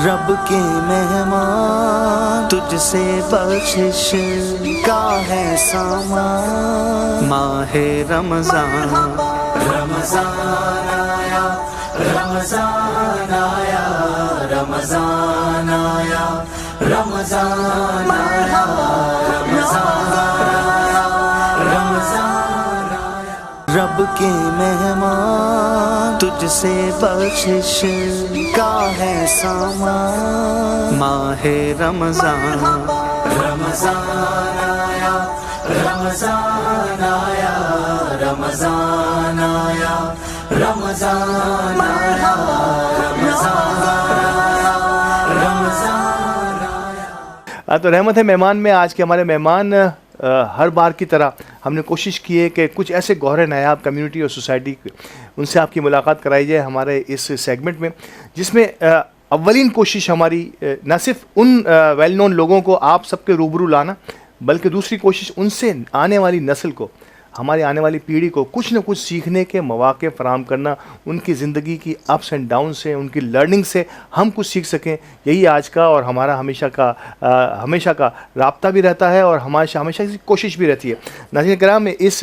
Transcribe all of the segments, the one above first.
रब के मेहमान तुझसे बख्शिश का है सामान। माहे रमजान रमजान आया, रमजान आया, रमजान आया, रमजान आया, रमजान आया, रमजान आया। रब के मेहमान तुझसे बख्शिश का है सामान। माहे रमजान रमजान आया, रमजान आया, रमजान आया, रमजान आया, रमजान आया, रमजान आया। तो रहमत है मेहमान में आज के हमारे मेहमान हर बार की तरह हमने कोशिश की है कि कुछ ऐसे गौहर नायाब कम्युनिटी और सोसाइटी उनसे आपकी मुलाकात कराई जाए हमारे इस सेगमेंट में, जिसमें अव्वलीन कोशिश हमारी न सिर्फ उन वेल नोन लोगों को आप सबके रूबरू लाना, बल्कि दूसरी कोशिश उनसे आने वाली नस्ल को, हमारी आने वाली पीढ़ी को कुछ न कुछ सीखने के मौके फराहम करना, उनकी ज़िंदगी की अप्स एंड डाउन से, उनकी लर्निंग से हम कुछ सीख सकें। यही आज का और हमारा हमेशा का राब्ता भी रहता है और हमेशा की कोशिश भी रहती है। नाज़रीन किराम, इस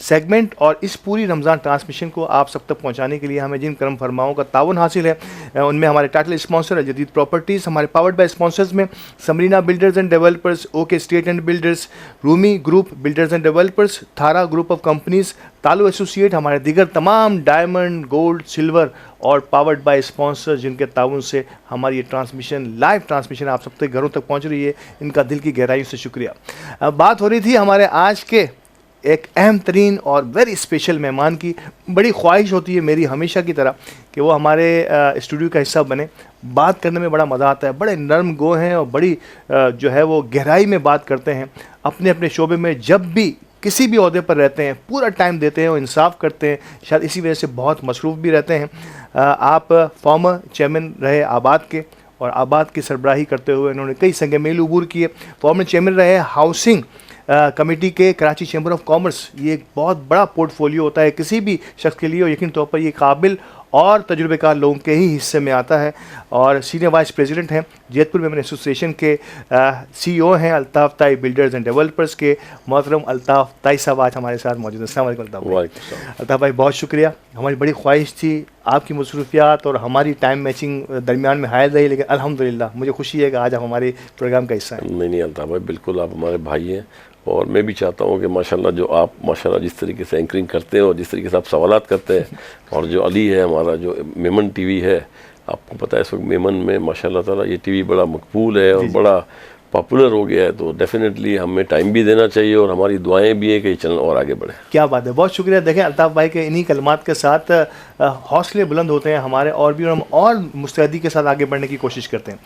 सेगमेंट और इस पूरी रमज़ान ट्रांसमिशन को आप सब तक पहुँचाने के लिए हमें जिन करम फरमाओं का ताउन हासिल है उनमें हमारे टाइटल स्पॉन्सर है जदीद प्रॉपर्टीज़, हमारे पावर्ड बाय स्पॉन्सर्स में Samreena builders and developers, okay state and builders, Rumi group builders and developers, Thara group of companies, Talu associate, हमारे दीगर तमाम डायमंड, गोल्ड, सिल्वर और पावर्ड बाय स्पॉन्सर जिनके ताउन से हमारी ये ट्रांसमिशन, लाइव ट्रांसमिशन आप सब तक घरों तक पहुंच रही है, इनका दिल की गहराइयों से शुक्रिया। अब बात हो रही थी हमारे आज के एक अहम तरीन और वेरी स्पेशल मेहमान की। बड़ी ख्वाहिश होती है मेरी हमेशा की तरह कि वो हमारे स्टूडियो का हिस्सा बने। बात करने में बड़ा मज़ा आता है, बड़े नरम गो हैं और बड़ी जो है वो गहराई में बात करते हैं। अपने अपने शोबे में जब भी किसी भी ओहदे पर रहते हैं पूरा टाइम देते हैं और इंसाफ करते हैं, शायद इसी वजह से बहुत मसरूफ़ भी रहते हैं। आप फॉर्मर चेयरमैन रहे आबाद के और आबाद की सरबराही करते हुए उन्होंने कई संग मील अबूर किए। फॉर्मर चेयरमैन रहे हाउसिंग कमेटी के कराची चैम्बर ऑफ कॉमर्स। ये एक बहुत बड़ा पोर्टफोलियो होता है किसी भी शख्स के लिए और यकीन तौर पर ये काबिल और तजुर्बेकार लोगों के ही हिस्से में आता है। और सीनियर वाइस प्रेसिडेंट हैं जैतपुर मेमन एसोसिएशन के, सीईओ हैं अल्ताफ़ ताई बिल्डर्स एंड डेवलपर्स के मोहतरम अल्ताफ़ ताई साहब आज हमारे साथ मौजूद हैं। अस्सलाम वालेकुम अल्ताफ़ भाई, बहुत शुक्रिया। हमारी बड़ी ख्वाहिश थी आपकी मसरूफियात और हमारी टाइम मैचिंग दरमियान में हायल रही, लेकिन अल्हम्दुलिल्लाह मुझे खुशी है कि आज आप हमारे प्रोग्राम का हिस्सा हैं। नहीं अल्ताफ़ भाई, बिल्कुल आप हमारे भाई हैं और मैं भी चाहता हूँ कि माशाल्लाह जो आप माशाल्लाह जिस तरीके से एंकरिंग करते हैं और जिस तरीके से आप सवालात करते हैं और जो अली है हमारा जो मेमन टीवी है, आपको पता है इस वक्त मेमन में माशाल्लाह ताला ये टीवी बड़ा मकबूल है और बड़ा पॉपुलर हो गया है, तो डेफिनेटली हमें टाइम भी देना चाहिए और हमारी दुआएं भी हैं कि ये चैनल और आगे बढ़े। क्या बात है, बहुत शुक्रिया। देखें अल्ताफ़ भाई के इन्हीं कलमात के साथ हौसले बुलंद होते हैं हमारे और भी, हम और मुस्तैदी के साथ आगे बढ़ने की कोशिश करते हैं।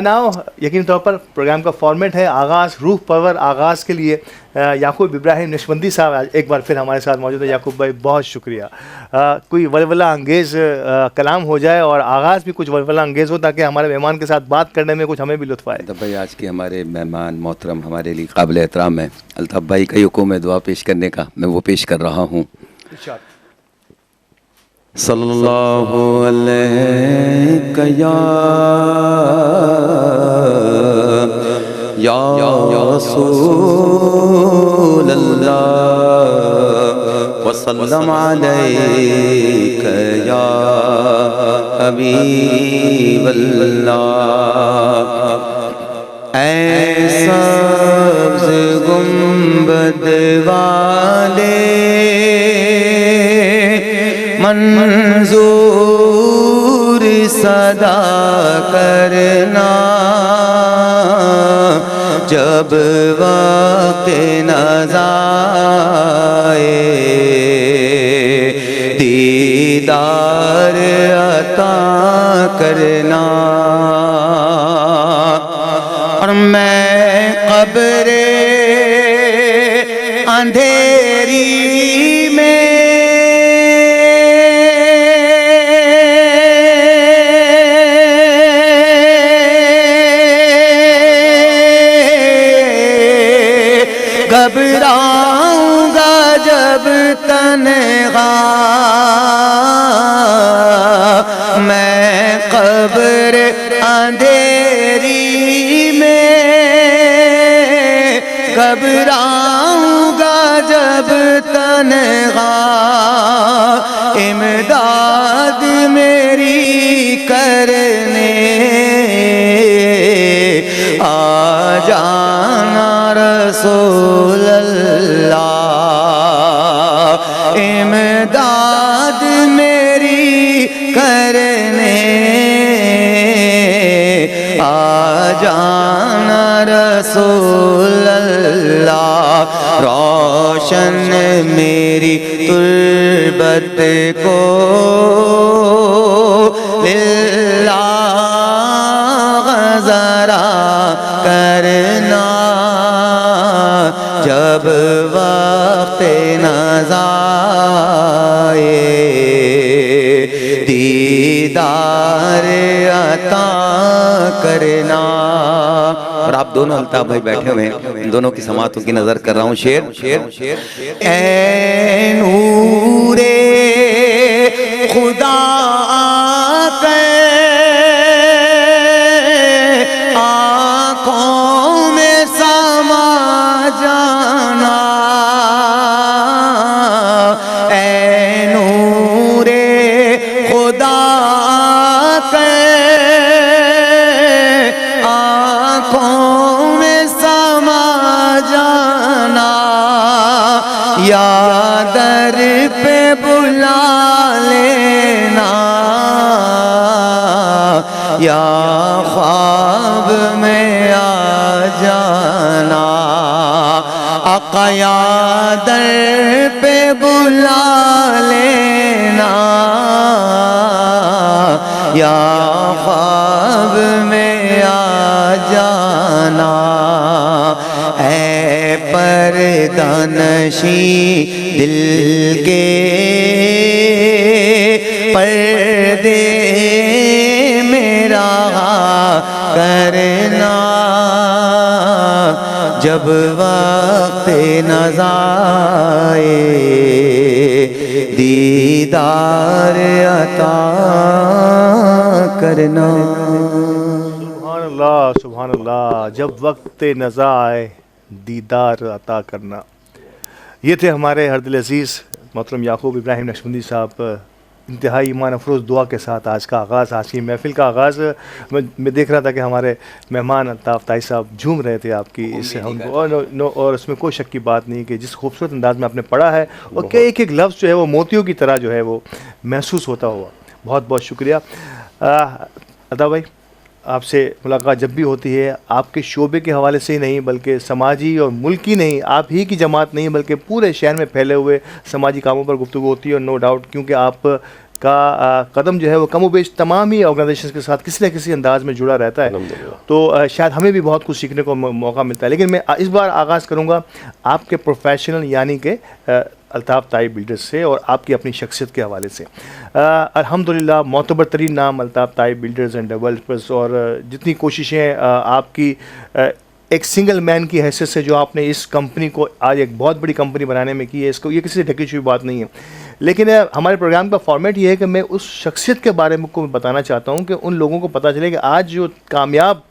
नाउ यकीन तौर पर प्रोग्राम का फॉर्मेट है आगाज़, रूह परवर आगाज़ के लिए याकूब इब्राहिम नशबंदी साहब आज एक बार फिर हमारे साथ मौजूद है। याकूब भाई बहुत शुक्रिया। कोई वलवला अंगेज़ कलाम हो जाए और आगाज़ भी कुछ वलवला अंगेज़ हो ताकि हमारे मेहमान के साथ बात करने में कुछ हमें भी लुत्फ़ आए। तो भाई आज के हमारे मेहमान मोहतरम हमारे लिए काबिल एहतराम है। अल्ताफ़ भाई का हुक्म है दुआ पेश करने का, मैं वो पेश कर रहा हूँ। सल्लल्लाहु अलैहि या रसूल अल्लाह वसल्लम अलैका या हबीब अल्लाह। ऐ सब्ज़ गुंबद वाले मंजूर सदा करना, जब वक्त नज़ाए दीदार अता करना। और मैं कब्रे अंधेरी में घबराऊंगा जब तन्हा मैं कब्र अंधेरी में घबराऊंगा जब तन्हा, इमदाद मेरी करने आ जाना रसूल अल्लाह, इमदाद मेरी करने आ जाना रसूल अल्लाह, रोशन मेरी तुर्बत को लिल्लाह ज़रा करना, जब वक्त नज़ाए दीदार अता करना। और आप दोनों अल्ताफ भाई बैठे हुए हैं, इन दोनों की समातों की नजर कर रहा हूँ। शेर ऐ नूरे खुदा के आँखों में समा जाना, ऐ नूरे खुदा के आँखों में समा जाना, या दर पे बुला लेना, या ख्वाब में आ जाना, आका या दर पे बुला लेना, या ख्वाब में आ जाना, ऐ पर्दानशी दिल के पर्दे मेरा करना, जब वक्त नज़ाए दीदार अता करना। सुभान अल्लाह, सुभान अल्लाह। जब वक्त नज़ा आए दीदार अता करना। ये थे हमारे हरदिल अजीज़ मोहतरम याकूब इब्राहिम नक्शबंदी साहब। इंतहाई ईमान अफरोज़ दुआ के साथ आज का आगाज़, आज की महफ़िल का आगाज़। मैं देख रहा था कि हमारे मेहमान अल्ताफ़ ताई साहब झूम रहे थे आपकी इस हम और उसमें कोई शक की बात नहीं कि जिस खूबसूरत अंदाज में आपने पढ़ा है और क्या एक एक लफ्ज़ जो है वो मोतियों की तरह जो है वो महसूस होता हुआ। बहुत बहुत शुक्रिया अता भाई। आपसे मुलाकात जब भी होती है आपके शोबे के हवाले से ही नहीं बल्कि समाजी और मुल्की नहीं, आप ही की जमात नहीं बल्कि पूरे शहर में फैले हुए समाजी कामों पर गुफ्तगू होती है। और नो डाउट क्योंकि आप का कदम जो है वो कम बेश तमाम ही ऑर्गेनाइजेशन के साथ किसी न किसी अंदाज में जुड़ा रहता है, तो शायद हमें भी बहुत कुछ सीखने को मौका मिलता है। लेकिन मैं इस बार आगाज़ करूँगा आपके प्रोफेशनल यानी कि अल्ताफ़ ताई बिल्डर्स से और आपकी अपनी शख्सियत के हवाले से। अल्हम्दुलिल्लाह मोतबर तरीन नाम अल्ताफ़ ताई बिल्डर्स एंड डेवलपर्स, और जितनी कोशिशें आपकी एक सिंगल मैन की हैसियत से जो आपने इस कंपनी को आज एक बहुत बड़ी कंपनी बनाने में की है, इसको ये किसी से ढकी हुई बात नहीं है। लेकिन हमारे प्रोग्राम का फॉर्मेट ये है कि मैं उस शख्सियत के बारे में को बताना चाहता हूँ कि उन लोगों को पता चले कि आज जो कामयाब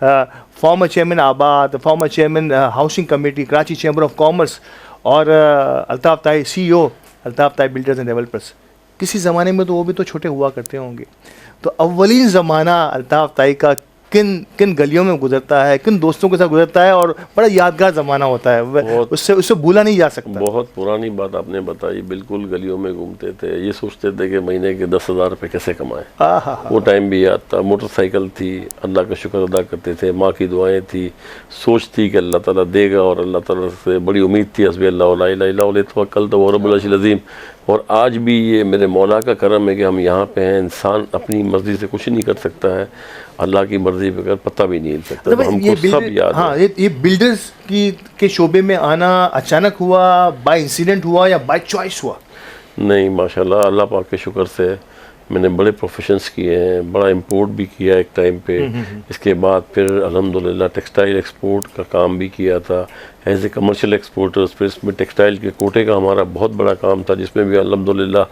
farmer chairman ABAD, former chairman housing committee Karachi chamber of commerce और अल्ताफ़ ताई CEO अल्ताफ़ ताई बिल्डर्स एंड डेवलपर्स, किसी ज़माने में तो वो भी तो छोटे हुआ करते होंगे। तो अव्वलीन ज़माना अल्ताफ़ ताई का किन गलियों में गुजरता है, किन दोस्तों के साथ गुजरता है, और बड़ा यादगार ज़माना होता है, उससे भूला नहीं जा सकता। बहुत पुरानी बात आपने बताई। बिल्कुल गलियों में घूमते थे, ये सोचते थे कि महीने के 10,000 रुपये कैसे कमाएं। वो टाइम भी याद था। मोटरसाइकिल थी, अल्लाह का शुक्र अदा करते थे, माँ की दुआएं थी, सोच थी कि अल्लाह ताला देगा और अल्लाह ताला से बड़ी उम्मीद थी। हस्बी अल्लाह ला इलाहा इल्ला हुवा तवक्कल तो रब्बुल अर्शिल अज़ीम। और आज भी ये मेरे मौला का करम है कि हम यहाँ पे हैं। इंसान अपनी मर्ज़ी से कुछ नहीं कर सकता है, अल्लाह की मर्ज़ी बगैर पता भी नहीं हिल सकता। तो हमको सब याद है। ये बिल्डर्स के शोबे में आना अचानक हुआ, बाय इंसिडेंट हुआ या बाय चॉइस हुआ? नहीं, माशाल्लाह अल्लाह पाक के शुक्र से मैंने बड़े प्रोफेशंस किए हैं, बड़ा इंपोर्ट भी किया एक टाइम पे। इसके बाद फिर अल्हम्दुलिल्लाह टेक्सटाइल एक्सपोर्ट का काम भी किया था एज ए कमर्शियल एक्सपोर्टर्स। फिर इसमें टेक्सटाइल के कोटे का हमारा बहुत बड़ा काम था, जिसमें भी अल्हम्दुलिल्लाह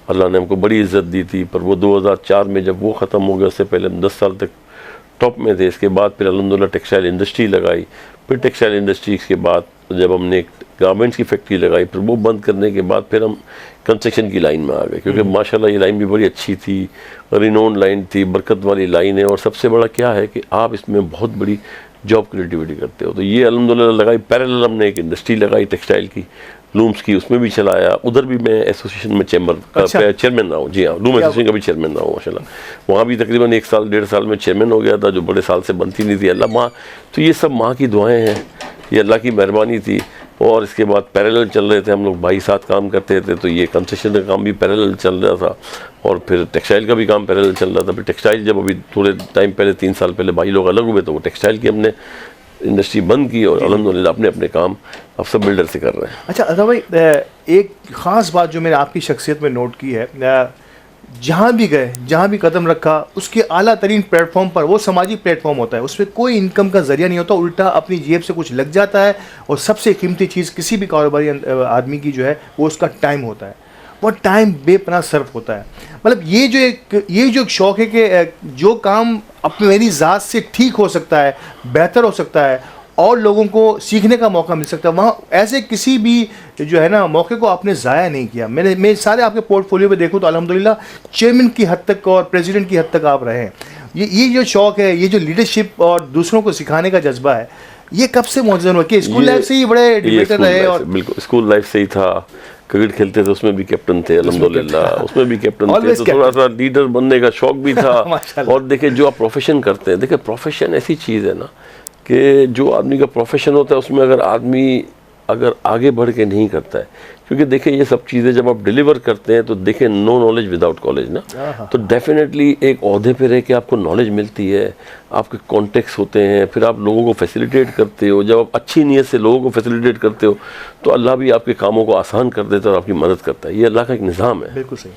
अल्लाह ने हमको बड़ी इज़्ज़त दी थी। पर वो 2004 में जब वो ख़त्म हो गया, उससे पहले हम 10 साल तक टॉप में थे। इसके बाद फिर अल्हम्दुलिल्लाह टेक्सटाइल इंडस्ट्री लगाई। फिर टेक्सटाइल इंडस्ट्री के बाद जब हमने गारमेंट्स की फैक्ट्री लगाई, फिर वो बंद करने के बाद फिर हम कंस्ट्रक्शन की लाइन में आ गए, क्योंकि माशाल्लाह ये लाइन भी बड़ी अच्छी थी, रिनोन लाइन थी, बरकत वाली लाइन है। और सबसे बड़ा क्या है कि आप इसमें बहुत बड़ी जॉब क्रिएटिविटी करते हो। तो ये अल्हम्दुलिल्लाह लगाई। पैरेलल हमने एक इंडस्ट्री लगाई टेक्सटाइल की, लूम्स की, उसमें भी चलाया। उधर भी मैं एसोसिएशन में चैम्बर का चेयरमैन रहा हूँ। जी हाँ, लूम एसोसिएशन का भी चेयरमैन रहा हूँ माशाल्लाह। वहाँ भी तकरीबन 1 साल 1.5 साल में चेयरमैन हो गया था, जो बड़े साल से बनती नहीं थी। अल्लाह माँ, तो ये सब माँ की दुआएँ हैं, ये अल्लाह की मेहरबानी थी। और इसके बाद पैरेलल चल रहे थे, हम लोग भाई साथ काम करते थे, तो ये कंस्ट्रक्शन का काम भी पैरेलल चल रहा था और फिर टेक्सटाइल का भी काम पैरेलल चल रहा था। फिर टेक्सटाइल जब अभी थोड़े टाइम पहले 3 साल पहले भाई लोग अलग हुए, तो वो टेक्सटाइल की हमने इंडस्ट्री बंद की और अल्हम्दुलिल्लाह अपने अपने काम अब सब बिल्डर से कर रहे हैं। अच्छा अता भाई, एक ख़ास बात जो मैंने आपकी शख्सियत में नोट की है, जहाँ भी गए, जहाँ भी कदम रखा, उसके आला तरीन प्लेटफॉर्म पर, वो समाजी प्लेटफॉर्म होता है, उसमें कोई इनकम का जरिया नहीं होता, उल्टा अपनी जेब से कुछ लग जाता है। और सबसे कीमती चीज़ किसी भी कारोबारी आदमी की जो है वो उसका टाइम होता है। वो टाइम बेपनाह सर्फ होता है। मतलब ये जो एक शौक़ है कि जो काम अपनी मेरी ज़ात से ठीक हो सकता है, बेहतर हो सकता है और लोगों को सीखने का मौका मिल सकता है, वहाँ ऐसे किसी भी जो है ना मौके को आपने ज़ाया नहीं किया। मैं सारे आपके पोर्टफोलियो पे देखूँ तो अल्हम्दुलिल्लाह चेयरमैन की हद तक और प्रेसिडेंट की हद तक आप रहे हैं। ये जो शौक़ है, ये जो लीडरशिप और दूसरों को सिखाने का जज्बा है, ये कब से मौजूद हुआ? कि स्कूल लाइफ से ही बड़े डिबेटर रहे? और बिल्कुल स्कूल लाइफ से ही था। क्रिकेट खेलते थे, उसमें भी कैप्टन थे अल्हम्दुलिल्लाह, उसमें भी कैप्टन थे, तो थोड़ा सा लीडर बनने का शौक भी था। और देखिए जो आप प्रोफेशन करते हैं, देखिए प्रोफेशन ऐसी चीज़ है ना कि जो आदमी का प्रोफेशन होता है उसमें अगर आदमी आगे बढ़ के नहीं करता है, क्योंकि देखिए ये सब चीज़ें जब आप डिलीवर करते हैं तो देखिए नो नॉलेज विदाउट कॉलेज ना, तो डेफिनेटली एक ओहदे पे रह के आपको नॉलेज मिलती है, आपके कॉन्टेक्ट्स होते हैं, फिर आप लोगों को फैसिलिटेट करते हो। जब आप अच्छी नीयत से लोगों को फैसिलिटेट करते हो तो अल्लाह भी आपके कामों को आसान कर देता है और आपकी मदद करता है। ये अल्लाह का एक निज़ाम है। बिल्कुल सही।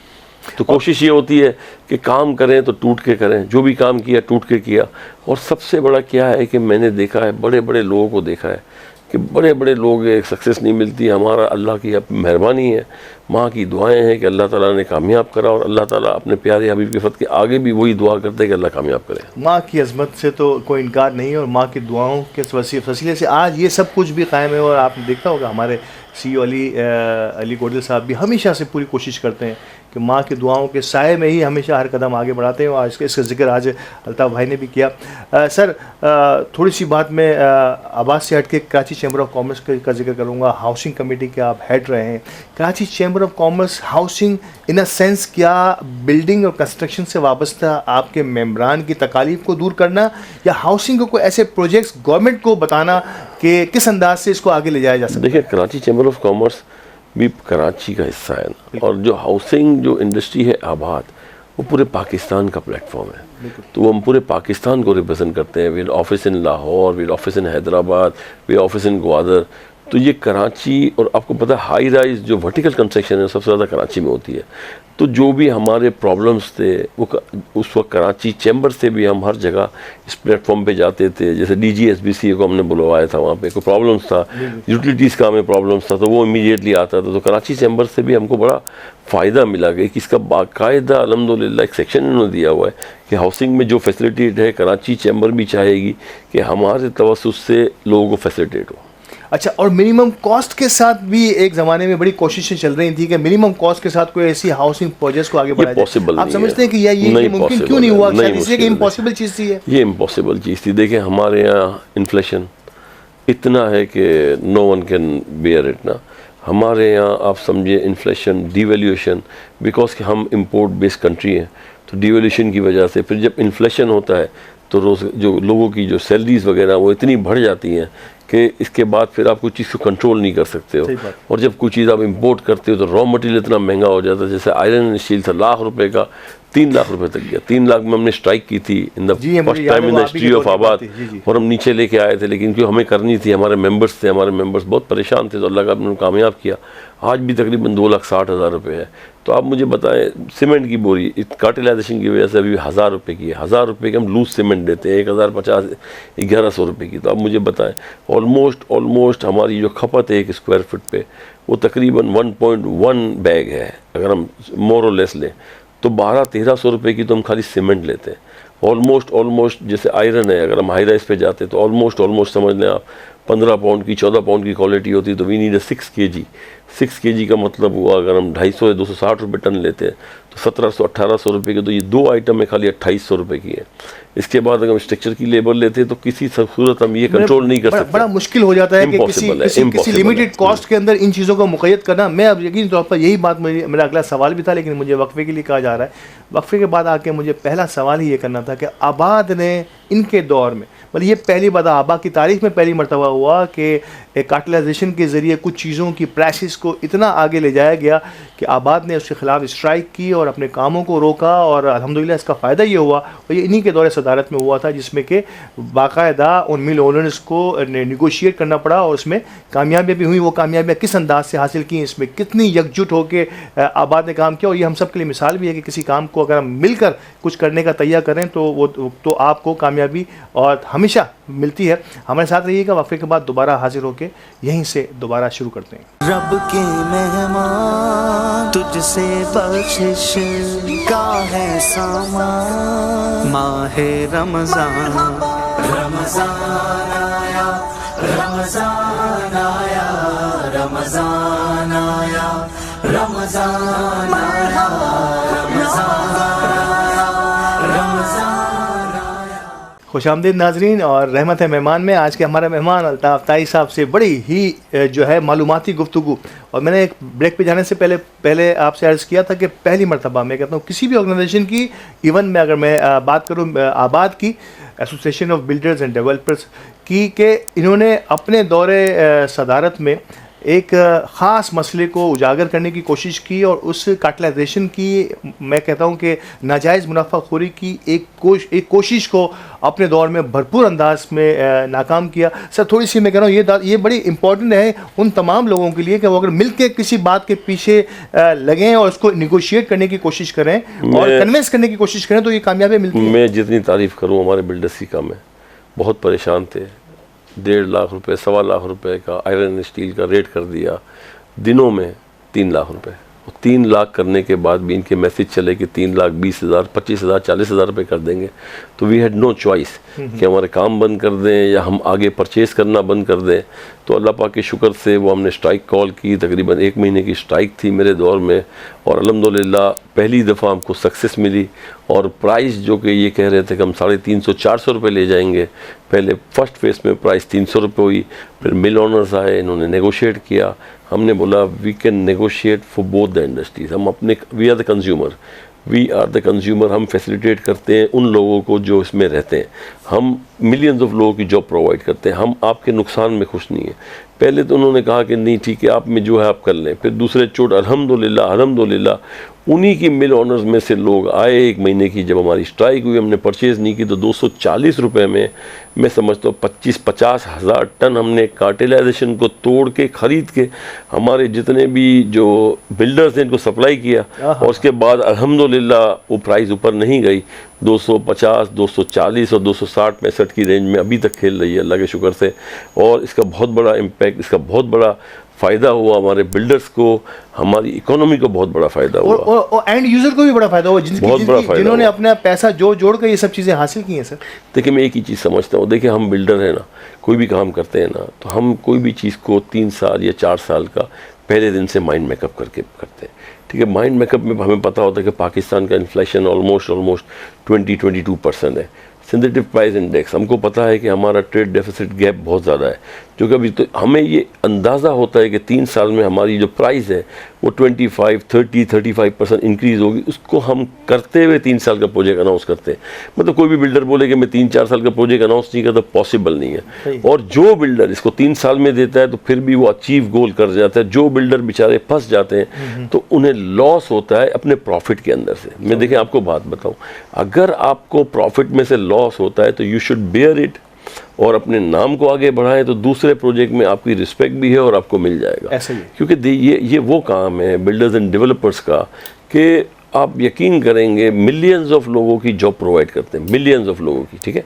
तो कोशिश ये होती है कि काम करें तो टूट के करें, जो भी काम किया टूट के किया। और सबसे बड़ा क्या है कि मैंने देखा है, बड़े बड़े लोगों को देखा है कि बड़े बड़े लोग एक सक्सेस नहीं मिलती। हमारा अल्लाह की मेहरबानी है, माँ की दुआएं हैं कि अल्लाह ताला ने कामयाब करा, और अल्लाह ताला अपने प्यारे हबीब के फत के आगे भी वही दुआ करते हैं कि अल्लाह कामयाब करे। माँ की अज़मत से तो कोई इनकार नहीं है, और माँ की दुआओं के वसीले से आज ये सब कुछ भी कायम है। और आपने देखा होगा हमारे CEO अली कोडल साहब भी हमेशा से पूरी कोशिश करते हैं कि माँ की दुआओं के साए में ही हमेशा हर कदम आगे बढ़ाते हैं। और आज इसका जिक्र आज अल्ताफ़ भाई ने भी किया। सर थोड़ी सी बात में आवाज़ से हट के कराची चैम्बर ऑफ कॉमर्स का जिक्र करूँगा। हाउसिंग कमेटी के आप हेड रहे हैं। Karachi chamber of commerce housing in a sense क्या बिल्डिंग और कंस्ट्रक्शन से वाबस्ता आपके मेम्बरान की तकालीफ को दूर करना, या हाउसिंग को ऐसे प्रोजेक्ट्स गवर्नमेंट को बताना कि किस अंदाज से इसको आगे ले जाया जा सकता है? देखिए कराची चैम्बर ऑफ कॉमर्स भी कराची का हिस्सा है ना, और जो हाउसिंग जो इंडस्ट्री है आबाद, वो पूरे पाकिस्तान का प्लेटफॉर्म है। तो हम पूरे पाकिस्तान को रिप्रेजेंट करते हैं। We office in Lahore, we office in Hyderabad, we office in Gwadar. तो ये कराची, और आपको पता है हाई राइज जो वर्टिकल कंस्ट्रक्शन है सबसे ज़्यादा कराची में होती है। तो जो भी हमारे प्रॉब्लम्स थे वो उस वक्त कराची चैम्बर से भी हम हर जगह इस प्लेटफॉर्म पे जाते थे। जैसे DGSBCA को हमने बुलवाया था, वहाँ पे कोई प्रॉब्लम्स था, यूटिलिटीज़ का हमें प्रॉब्लम्स था, तो वो इमीडिएटली आता था। तो कराची चैम्बर से भी हमको बड़ा फ़ायदा मिला कि इसका बाकायदा अल्हम्दुलिल्लाह एक सेक्शन इन्होंने दिया हुआ है कि हाउसिंग में जो फैसिलिटेट है कराची चैम्बर भी चाहेगी कि हमारे तवस्सुस से लोगों को फैसिलिटेट हो। अच्छा, और मिनिमम कॉस्ट के साथ भी एक ज़माने में बड़ी कोशिशें चल रही थी कि मिनिमम कॉस्ट के साथ कोई ऐसी हाउसिंग प्रोजेक्ट को आगे बढ़ाया जाए। पॉसिबल आप समझते हैं कि ये मुमकिन क्यों नहीं हुआ? इसलिए कि इम्पॉसिबल चीज़ थी ये इम्पॉसिबल चीज़ थी। देखिए हमारे यहाँ इन्फ्लेशन इतना है कि no one can bear it ना। हमारे यहाँ आप समझिए इन्फ्लेशन, डिवैल्यूएशन, बिकॉज कि हम इम्पोर्ट बेस्ड कंट्री हैं, तो डिवैल्यूएशन की वजह से फिर जब इन्फ्लेशन होता है तो रोज़ जो लोगों की जो सैलरीज वगैरह वो इतनी बढ़ जाती हैं कि इसके बाद फिर आप कोई चीज़ को कंट्रोल नहीं कर सकते हो। और जब कोई चीज़ आप इंपोर्ट करते हो तो रॉ मटेरियल इतना महंगा हो जाता है। जैसे आयरन एंड स्टील था ₹1,00,000 का, 3 लाख रुपए तक गया। 3 लाख में हमने स्ट्राइक की थी इन द जी, मुझे फर्स्ट याद है, टाइम इन वो द आप ही के हिस्ट्री दौर ऑफ की बात आबाद, थी। जी, जी। और हम नीचे लेके आए थे, लेकिन क्योंकि हमें करनी थी, हमारे मेंबर्स थे, हमारे मेंबर्स बहुत परेशान थे, तो अल्लाह का हमने कामयाब किया। आज भी तकरीबन 2,60,000 रुपये है। तो आप मुझे बताएं, सीमेंट की बोरी कार्टिलाइजेशन की वजह से अभी 1,000 रुपये की है। 1,000 रुपये के हम लूज सीमेंट देते हैं, 1,050 1,100 रुपये की। तो आप मुझे बताएं, ऑलमोस्ट हमारी जो खपत है 1 स्क्वायर फुट पे, वो तकरीबन 1.1 बैग है। अगर हम मोर और लेस लें तो 1200-1300 रुपये की तो हम खाली सीमेंट लेते हैं। ऑलमोस्ट जैसे आयरन है, अगर हम हाई राइस पे जाते हैं तो ऑलमोस्ट समझ लें आप 15 पाउंड की 14 पाउंड की क्वालिटी होती है, तो वी नीड 6 kg। 6 kg का मतलब हुआ, अगर हम 250 या 260 रुपये टन लेते हैं तो 1700-1800 रुपये के, तो ये 2 आइटम में खाली 2800 रुपये की है। इसके बाद अगर हम स्ट्रक्चर की लेबर लेते हैं तो किसी सूरत हम ये कंट्रोल नहीं कर सकते। बड़ा मुश्किल हो जाता है कि किसी लिमिटेड कॉस्ट के अंदर इन चीज़ों को मुक़य्यद करना। मैं अब यकीन तौर पर यही बात, मेरा अगला सवाल भी था, लेकिन मुझे वक्फे के लिए कहा जा रहा है। वक्फे के बाद आके मुझे पहला सवाल ही ये करना था कि आबाद ने इनके दौर में, मतलब ये पहली बार आबाद की तारीख में पहली मरतबा हुआ कि कार्टिलाइजेशन के ज़रिए कुछ चीज़ों की प्राइसेस को इतना आगे ले जाया गया कि आबाद ने उसके ख़िलाफ़ स्ट्राइक की और अपने कामों को रोका, और अल्हम्दुलिल्लाह इसका फ़ायदा ये हुआ, और ये इन्हीं के दौरे सदारत में हुआ था, जिसमें कि बाकायदा उन मिल ओनर्स को निगोशिएट करना पड़ा, और उसमें कामयाबियाँ भी हुई। वो कामयाबियाँ किस अंदाज से हासिल की, इसमें कितनी यकजुट होकर आबाद ने काम किया, और ये हम सब के लिए मिसाल भी है कि किसी काम को अगर हम मिलकर कुछ करने का तैयार करें तो वो तो आपको कामयाबी और हमेशा मिलती है। हमारे साथ रहिएगा, वक्फे के बाद दोबारा हाजिर होकर यहीं से दोबारा शुरू करते हैं। रब के मेहमान तुझसे बख्शिश का है सामान, माहे रमजान रमजान आया, रमजान आया, रमजान आया, रमजान आया, रमजान आया, रमजान आया। खुशामदीद नाजरीन, और रहमत है मेहमान में आज के हमारे मेहमान अल्ताफ़ ताई साहब से बड़ी ही जो है मालूमाती गुफ्तगू। और मैंने एक ब्रेक पे जाने से पहले आपसे अर्ज़ किया था कि पहली मरतबा मैं कहता हूँ किसी भी ऑर्गेनाइजेशन की, इवन में अगर मैं बात करूँ आबाद की, association of builders and developers की, कि इन्होंने अपने दौरे सदारत में एक ख़ास मसले को उजागर करने की कोशिश की, और उस कार्टिलाइजेशन की, मैं कहता हूँ कि नाजायज़ मुनाफाखोरी की एक कोशिश को अपने दौर में भरपूर अंदाज में नाकाम किया। सर, थोड़ी सी मैं कह रहा हूँ ये बड़ी इंपॉर्टेंट है उन तमाम लोगों के लिए कि वो अगर मिल के किसी बात के पीछे लगें और उसको निगोशिएट करने की कोशिश करें और कन्विंस करने की कोशिश करें तो ये कामयाबी मिलती है। मैं जितनी तारीफ़ करूँ हमारे बिल्डर्स की कम है। बहुत परेशान थे, 1.5 लाख रुपए, 1.25 लाख रुपए का आयरन स्टील का रेट कर दिया, दिनों में 3 लाख रुपए। और 3 लाख करने के बाद भी इनके मैसेज चले कि 3,20,000, 25,000, 40,000 रुपये कर देंगे। तो वी हैड नो चॉइस कि हमारे काम बंद कर दें या हम आगे परचेज़ करना बंद कर दें। तो अल्लाह पाक के शुक्र से वो हमने स्ट्राइक कॉल की, तकरीबन 1 महीने की स्ट्राइक थी मेरे दौर में, और अल्हम्दुलिल्लाह पहली दफ़ा हमको सक्सेस मिली। और प्राइस जो कि ये कह रहे थे कि हम 350-400 रुपये ले जाएंगे, पहले फर्स्ट फेज़ में प्राइस 300 रुपये हुई। फिर मिल ओनर्स आए, इन्होंने नेगोशिएट किया। हमने बोला we can negotiate for both the industries. हम अपने, वी आर द कंज्यूमर, हम फैसिलिटेट करते हैं उन लोगों को जो इसमें रहते हैं। हम मिलियंस ऑफ लोगों की जॉब प्रोवाइड करते हैं, हम आपके नुकसान में खुश नहीं है। पहले तो उन्होंने कहा कि नहीं ठीक है, आप में जो है आप कर लें। फिर दूसरे चोट अल्हम्दुलिल्लाह उन्हीं की मिल ऑनर्स में से लोग आए। 1 महीने की जब हमारी स्ट्राइक हुई, हमने परचेज़ नहीं की, तो 240 रुपये में मैं समझता हूँ 25-50 हज़ार टन हमने कार्टिलाइजेशन को तोड़ के ख़रीद के हमारे जितने भी जो बिल्डर्स हैं इनको सप्लाई किया। और उसके बाद अल्हम्दुलिल्लाह वो प्राइस ऊपर नहीं गई, 250, 240 और 260-65 की रेंज में अभी तक खेल रही है अल्लाह के शुक्र से। और इसका बहुत बड़ा इम्पैक्ट, इसका बहुत बड़ा फ़ायदा हुआ हमारे बिल्डर्स को, हमारी इकोनॉमी को बहुत बड़ा फ़ायदा हुआ, और एंड यूज़र को भी बड़ा फ़ायदा हुआ, जिन्होंने अपना पैसा जोड़ कर ये सब चीज़ें हासिल की हैं। सर देखिए, मैं एक ही चीज़ समझता हूँ, देखिए हम बिल्डर हैं ना, कोई भी काम करते हैं ना, तो हम कोई भी चीज़ को 3 साल या 4 साल का पहले दिन से माइंड मेकअप करके करते हैं। ठीक है, माइंड मेकअप में हमें पता होता है कि पाकिस्तान का इन्फ्लेशन ऑलमोस्ट 20-22% है। सिंथेटिक प्राइस इंडेक्स, हमको पता है कि हमारा ट्रेड डेफिसिट गैप बहुत ज़्यादा है, जो कि अभी तो हमें ये अंदाज़ा होता है कि 3 साल में हमारी जो प्राइस है वो 25-30-35% इंक्रीज होगी, उसको हम करते हुए 3 साल का प्रोजेक्ट अनाउंस करते हैं। मतलब कोई भी बिल्डर बोले कि मैं 3-4 साल का प्रोजेक्ट अनाउंस नहीं करता, पॉसिबल नहीं है। और जो बिल्डर इसको 3 साल में देता है तो फिर भी वो अचीव गोल कर जाता है। जो बिल्डर बेचारे फंस जाते हैं तो उन्हें लॉस होता है अपने प्रॉफिट के अंदर से। मैं देखिए आपको बात बताऊं, अगर आपको प्रॉफिट में से लॉस होता है तो यू शुड बेयर इट और अपने नाम को आगे बढ़ाएं, तो दूसरे प्रोजेक्ट में आपकी रिस्पेक्ट भी है और आपको मिल जाएगा। ऐसे ही क्योंकि ये वो काम है बिल्डर्स एंड डेवलपर्स का कि आप यकीन करेंगे मिलियंस ऑफ लोगों की जॉब प्रोवाइड करते हैं, मिलियंस ऑफ लोगों की, ठीक है।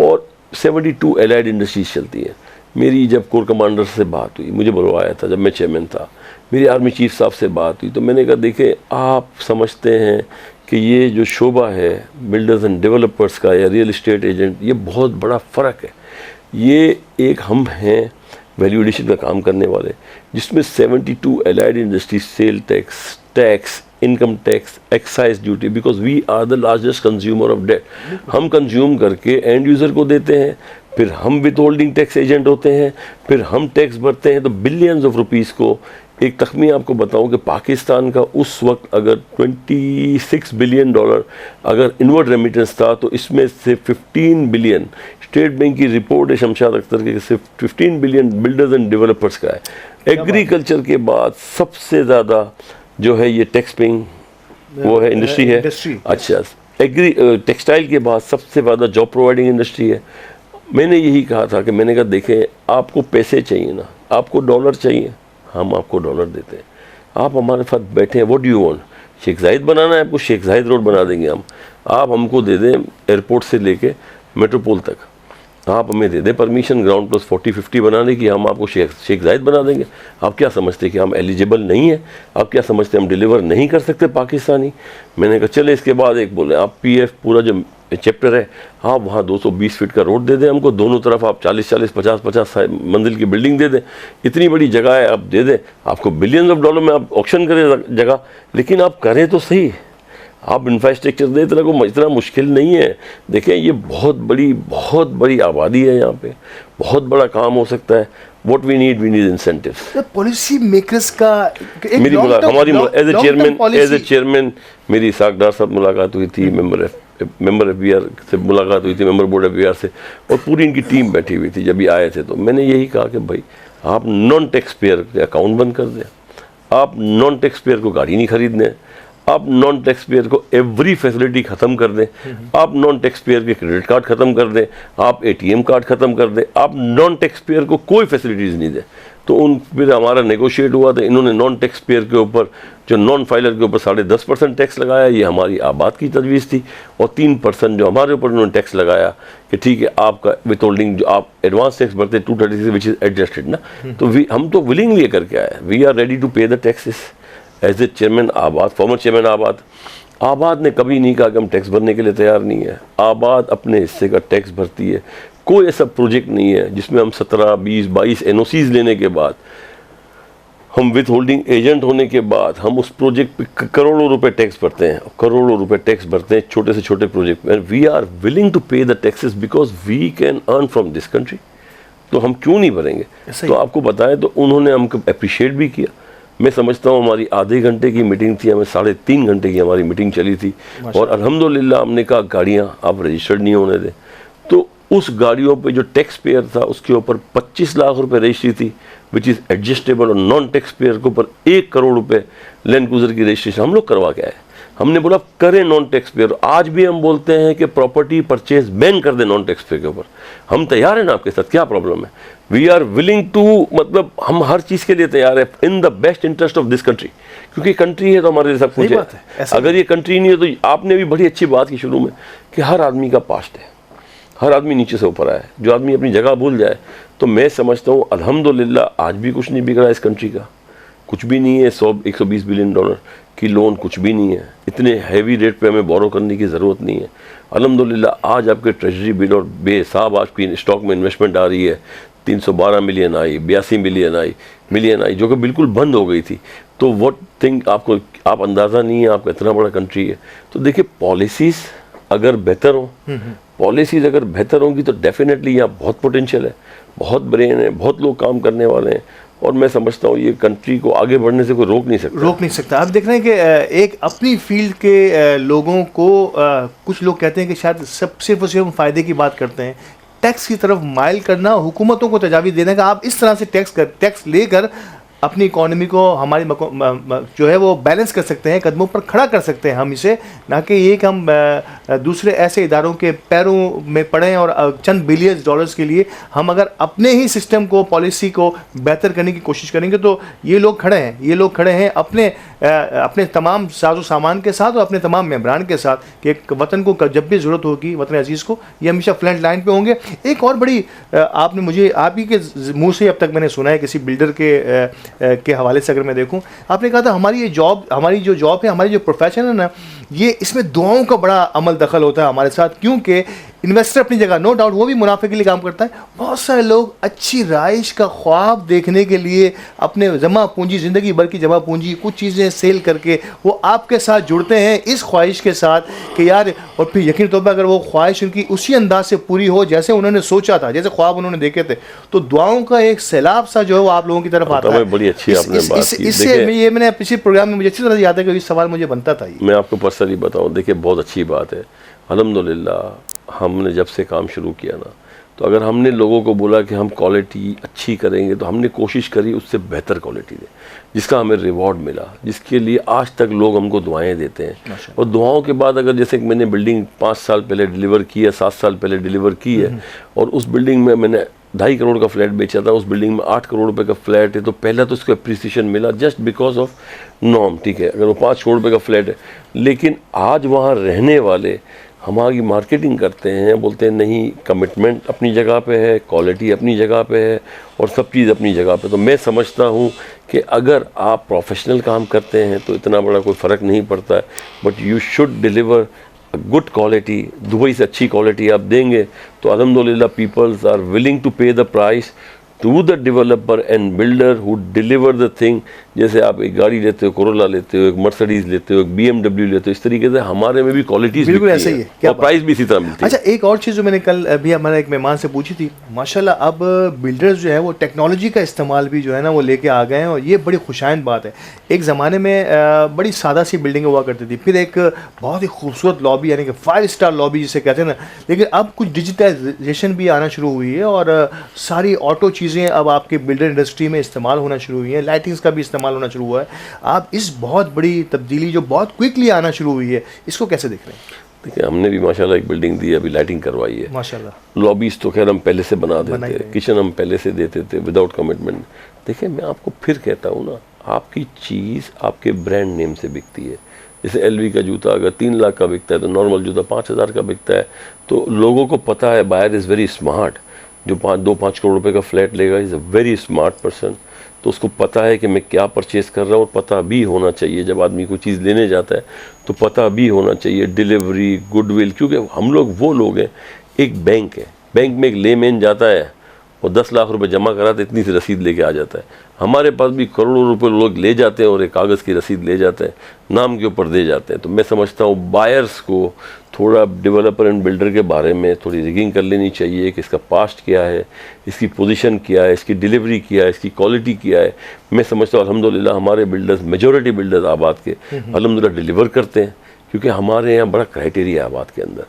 और 72 एलाइड इंडस्ट्रीज चलती है। मेरी जब कोर कमांडर से बात हुई, मुझे बुलवाया था जब मैं चेयरमैन था, मेरी आर्मी चीफ साहब से बात हुई, तो मैंने कहा देखिए आप समझते हैं कि ये जो शोबा है बिल्डर्स एंड डेवलपर्स का या रियल इस्टेट एजेंट, ये बहुत बड़ा फ़र्क है। ये एक हम हैं वैल्यू एडिशन का काम करने वाले, जिसमें 72 allied industry, sale tax, income tax, excise duty, because we are the largest consumer of debt. हम कंज्यूम करके एंड यूज़र को देते हैं, फिर हम विथ होल्डिंग टैक्स एजेंट होते हैं, फिर हम टैक्स भरते हैं। तो बिलियंस ऑफ रुपीज़ को, एक तखमी आपको बताऊं कि पाकिस्तान का उस वक्त अगर $26 बिलियन अगर इनवर्ड रेमिटेंस था, तो इसमें से 15 बिलियन स्टेट बैंक की रिपोर्ट है शमशाद अख्तर के, सिर्फ 15 बिलियन बिल्डर्स एंड डेवलपर्स का है। एग्रीकल्चर के बाद सबसे ज़्यादा जो है ये टैक्स पेइंग वो है इंडस्ट्री है। अच्छा, टेक्सटाइल के बाद सबसे ज़्यादा जॉब प्रोवाइडिंग इंडस्ट्री है। मैंने यही कहा था कि मैंने कहा देखें आपको पैसे चाहिए ना, आपको डॉलर चाहिए, हम आपको डॉलर देते हैं। आप हमारे साथ बैठे हैं, what do you want? Sheikh Zayed बनाना है आपको, शेख जायद रोड बना देंगे हम। आप हमको दे दें एयरपोर्ट से लेके मेट्रोपोल तक, आप हमें दे दें परमिशन ग्राउंड प्लस 40-50 बनाने की, हम आपको शेख जायद बना देंगे। आप क्या समझते हैं कि हम एलिजिबल नहीं है? आप क्या समझते हैं हम डिलीवर नहीं कर सकते पाकिस्तानी? मैंने कहा चले, इसके बाद एक बोले आप PF पूरा जो चैप्टर है, आप वहाँ 220 फीट का रोड दे दें हमको, दोनों तरफ आप 40-40, 50-50 मंजिल की बिल्डिंग दे दें, इतनी बड़ी जगह है आप दे दें, आपको बिलियंस ऑफ डॉलर में आप ऑक्शन करें जगह, लेकिन आप करें तो सही, आप इंफ्रास्ट्रक्चर दें। इतना मुश्किल नहीं है। देखें ये बहुत बड़ी आबादी है यहाँ पे, बहुत बड़ा काम हो सकता है। What we need incentives। Policy makers का मेरी हमारी एज ए चेयरमैन मेरी साकदार साहब मुलाकात हुई थी, मेंबर FBR से मुलाकात हुई थी, मेंबर बोर्ड FBR से, और पूरी इनकी टीम बैठी हुई थी जब ये आए थे। तो मैंने यही कहा कि भाई आप नॉन टैक्स पेयर के अकाउंट बंद कर दें, आप नॉन टैक्स पेयर को गाड़ी नहीं खरीदने, आप नॉन टैक्स पेयर को एवरी फैसिलिटी ख़त्म कर दें, आप नॉन टैक्स पेयर के क्रेडिट कार्ड ख़त्म कर दें, आप ATM कार्ड ख़त्म कर दें, आप नॉन टैक्स पेयर को कोई फैसिलिटीज़ नहीं दें। तो उन फिर हमारा नेगोशिएट हुआ था, इन्होंने नॉन टैक्स पेयर के ऊपर, जो नॉन फाइलर के ऊपर 10.5% टैक्स लगाया, ये हमारी आबाद की तजवीज़ थी, और 3% जो हमारे ऊपर उन्होंने टैक्स लगाया कि ठीक है आपका विथ होल्डिंग जो आप एडवांस टैक्स भरते 236 विच इज़ एडजस्टेड ना, तो हम तो विलिंगली करके आए, we are ready to pay the taxes as a chairman ABAD, former chairman ABAD ने कभी नहीं कहा कि हम टैक्स भरने के लिए तैयार नहीं है। आबाद अपने हिस्से का टैक्स भरती है। कोई ऐसा प्रोजेक्ट नहीं है जिसमें हम 17, 20, 22 NOCs लेने के बाद, हम विथ होल्डिंग एजेंट होने के बाद हम उस प्रोजेक्ट पे करोड़ों रुपए टैक्स भरते हैं, करोड़ों रुपए टैक्स भरते हैं छोटे से छोटे प्रोजेक्ट में। We are willing to pay the taxes because we can earn from this country. तो हम क्यों नहीं भरेंगे? तो आपको बताएं, तो उन्होंने हमको अप्रिशिएट भी किया। मैं समझता हूँ हमारी आधे घंटे की मीटिंग थी, हमें 3.5 घंटे की हमारी मीटिंग चली थी, और अल्हम्दुलिल्लाह हमने कहा गाड़ियाँ आप रजिस्टर्ड नहीं होने दें। तो उस गाड़ियों पे जो टैक्स पेयर था उसके ऊपर 25 लाख रुपए रजिस्ट्री थी, विच इज़ एडजस्टेबल, और नॉन टैक्स पेयर के ऊपर 1 करोड़ रुपए लैंड क्रूजर की रजिस्ट्रेशन हम लोग करवा के आए। हमने बोला करें नॉन टैक्स पेयर। आज भी हम बोलते हैं कि प्रॉपर्टी परचेज बैन कर दें नॉन टैक्स पेयर के ऊपर। हम तैयार हैं ना आपके साथ, क्या प्रॉब्लम है? वी आर विलिंग टू, मतलब हम हर चीज़ के लिए तैयार है in the best interest of this country, क्योंकि कंट्री है तो हमारे लिए सब कुछ है। अगर ये कंट्री नहीं है तो आपने भी बड़ी अच्छी बात की शुरू में कि हर आदमी का पास्ट है, हर आदमी नीचे से ऊपर आया है। जो आदमी अपनी जगह भूल जाए, तो मैं समझता हूँ अल्हम्दुलिल्लाह आज भी कुछ नहीं बिगड़ा इस कंट्री का, कुछ भी नहीं है। 120 बिलियन डॉलर की लोन कुछ भी नहीं है, इतने हैवी रेट पे हमें बोरो करने की ज़रूरत नहीं है। अल्हम्दुलिल्लाह आज आपके ट्रेजरी बिल और बेहिसाब आपकी स्टॉक में इन्वेस्टमेंट आ रही है। 312 मिलियन आई, 82 मिलियन आई जो कि बिल्कुल बंद हो गई थी। तो व्हाट थिंक आपको, आप अंदाज़ा नहीं है आपका इतना बड़ा कंट्री है। तो देखिए पॉलिसीज़ अगर बेहतर हो, पॉलिसीज़ अगर बेहतर होंगी तो डेफिनेटली यहाँ बहुत पोटेंशियल है, बहुत ब्रेन है, बहुत लोग काम करने वाले हैं, और मैं समझता हूँ ये कंट्री को आगे बढ़ने से कोई रोक नहीं सकता। आप देख रहे हैं कि एक अपनी फील्ड के लोगों को कुछ लोग कहते हैं कि शायद सिर्फ और सिर्फ फ़ायदे की बात करते हैं। टैक्स की तरफ माइल करना, हुकूमतों को तजावीज़ देने का, आप इस तरह से टैक्स लेकर अपनी इकॉनमी को हमारी जो है वो बैलेंस कर सकते हैं, कदमों पर खड़ा कर सकते हैं हम इसे, ना कि ये कि हम दूसरे ऐसे इदारों के पैरों में पड़ें और चंद बिलियन डॉलर्स के लिए हम अगर अपने ही सिस्टम को, पॉलिसी को बेहतर करने की कोशिश करेंगे तो ये लोग खड़े हैं अपने तमाम साजो सामान के साथ और अपने तमाम मेंबरान के साथ कि वतन को जब भी ज़रूरत होगी, वतन अजीज़ को, ये हमेशा फ्रंट लाइन पे होंगे। एक और बड़ी आपने मुझे आप ही के मुँह से अब तक मैंने सुना है किसी बिल्डर के हवाले से अगर मैं देखूं, आपने कहा था हमारी जो जॉब है, हमारी जो प्रोफेशन है ना, ये इसमें दुआओं का बड़ा अमल दखल होता है हमारे साथ, क्योंकि इन्वेस्टर अपनी जगह नो डाउट वो भी मुनाफे के लिए काम करता है। बहुत सारे लोग अच्छी राइश का ख्वाब देखने के लिए अपने जमा पूंजी, ज़िंदगी भर की जमा पूंजी, कुछ चीज़ें सेल करके वो आपके साथ जुड़ते हैं इस ख्वाहिश के साथ कि यार, और फिर यकीन तौर पर अगर वो ख्वाहिश उनकी उसी अंदाज से पूरी हो जैसे उन्होंने सोचा था, जैसे ख्वाब उन्होंने देखे थे, तो दुआओं का एक सैलाब सा जो है वो आप लोगों की तरफ आता है। बड़ी अच्छी आपने बात की। इससे ये मैंने पिछले प्रोग्राम में मुझे अच्छी तरह से याद है कि ये सवाल मुझे बनता था। मैं आपको पर्सनली बताऊँ, देखिए बहुत अच्छी बात है, अल्हम्दुलिल्लाह हमने जब से काम शुरू किया ना, तो अगर हमने लोगों को बोला कि हम क्वालिटी अच्छी करेंगे तो हमने कोशिश करी उससे बेहतर क्वालिटी दें, जिसका हमें रिवॉर्ड मिला, जिसके लिए आज तक लोग हमको दुआएं देते हैं। और दुआओं के बाद अगर जैसे मैंने बिल्डिंग 5 साल पहले डिलीवर की है, 7 साल पहले डिलीवर की है, और उस बिल्डिंग में मैंने 2.5 करोड़ का फ्लैट बेचा था, उस बिल्डिंग में 8 करोड़ रुपए का फ्लैट है, तो पहला तो उसको अप्रिसिएशन मिला जस्ट बिकॉज ऑफ नॉर्म, ठीक है, अगर वो 5 करोड़ रुपए का फ्लैट है, लेकिन आज वहाँ रहने वाले हमारी मार्केटिंग करते हैं, बोलते हैं नहीं, कमिटमेंट अपनी जगह पे है, क्वालिटी अपनी जगह पे है, और सब चीज़ अपनी जगह पे। तो मैं समझता हूँ कि अगर आप प्रोफेशनल काम करते हैं तो इतना बड़ा कोई फ़र्क नहीं पड़ता है, but you should deliver good quality. Dubai से अच्छी क्वालिटी आप देंगे तो अल्हम्दुलिल्लाह peoples are willing to pay the price to the developer and builder who deliver the thing. जैसे आप एक गाड़ी लेते हो, कोरोला लेते हो, एक मर्सिडीज लेते हो, एक BMW लेते हो, इस तरीके से हमारे में भी क्वालिटीज बिल्कुल ऐसे ही है, और प्राइस भी इसी तरह मिलती है। अच्छा, एक और चीज़ जो मैंने कल अभी हमारे एक मेहमान से पूछी थी, माशाल्लाह अब बिल्डर्स जो है वो टेक्नोलॉजी का इस्तेमाल भी जो है ना वो लेके आ गए हैं, और ये बड़ी खुशाइन बात है। एक ज़माने में बड़ी सादा सी बिल्डिंग हुआ करती थी, फिर एक बहुत ही खूबसूरत लॉबी, यानी कि 5 स्टार लॉबी जिसे कहते हैं ना, लेकिन अब कुछ डिजिटाइजेशन भी आना शुरू हुई है और सारी ऑटो चीज़ें अब आपके बिल्डर इंडस्ट्री में इस्तेमाल होना शुरू हुई हैं, लाइटिंग्स का भी इस्तेमाल होना शुरू हुआ है। आप इस बहुत बड़ी तब्दीली जो बहुत क्विकली आना शुरू हुई है, इसको कैसे देख रहे हैं? देखिए, हमने भी माशाल्लाह एक बिल्डिंग दी, अभी लाइटिंग करवाई है माशाल्लाह। लॉबीज तो खैर हम पहले से बना देते, किचन हम पहले से देते थे विदाउट कमिटमेंट। देखिए, मैं आपको फिर कहता हूँ ना, आपकी चीज़ आपके ब्रांड नेम से बिकती है। जैसे LV का जूता अगर 3 लाख का बिकता है तो नॉर्मल जूता 5,000 का बिकता है। तो लोगों को पता है, बायर इज़ वेरी स्मार्ट, जो 2-5 करोड़ रुपए का फ्लैट लेगा is a very smart person. तो उसको पता है कि मैं क्या परचेज़ कर रहा हूँ, और पता भी होना चाहिए जब आदमी कोई चीज़ लेने जाता है तो पता भी होना चाहिए, डिलीवरी, गुडविल। क्योंकि हम लोग वो लोग हैं, एक बैंक है, बैंक में एक लेमैन जाता है और 10 लाख रुपए जमा करा तो इतनी सी रसीद लेके आ जाता है। हमारे पास भी करोड़ों रुपए लोग ले जाते हैं और एक कागज़ की रसीद ले जाते हैं, नाम के ऊपर दे जाते हैं। तो मैं समझता हूँ बायर्स को थोड़ा डेवलपर एंड बिल्डर के बारे में थोड़ी रिगिंग कर लेनी चाहिए कि इसका पास्ट क्या है, इसकी पोजीशन क्या है, इसकी डिलीवरी क्या है, इसकी क्वालिटी क्या है। मैं समझता हूँ अल्हम्दुलिल्लाह हमारे बिल्डर्स, मेजॉरिटी बिल्डर्स आबाद के अल्हम्दुलिल्लाह डिलीवर करते हैं, क्योंकि हमारे यहाँ बड़ा क्राइटेरिया है आबाद के अंदर।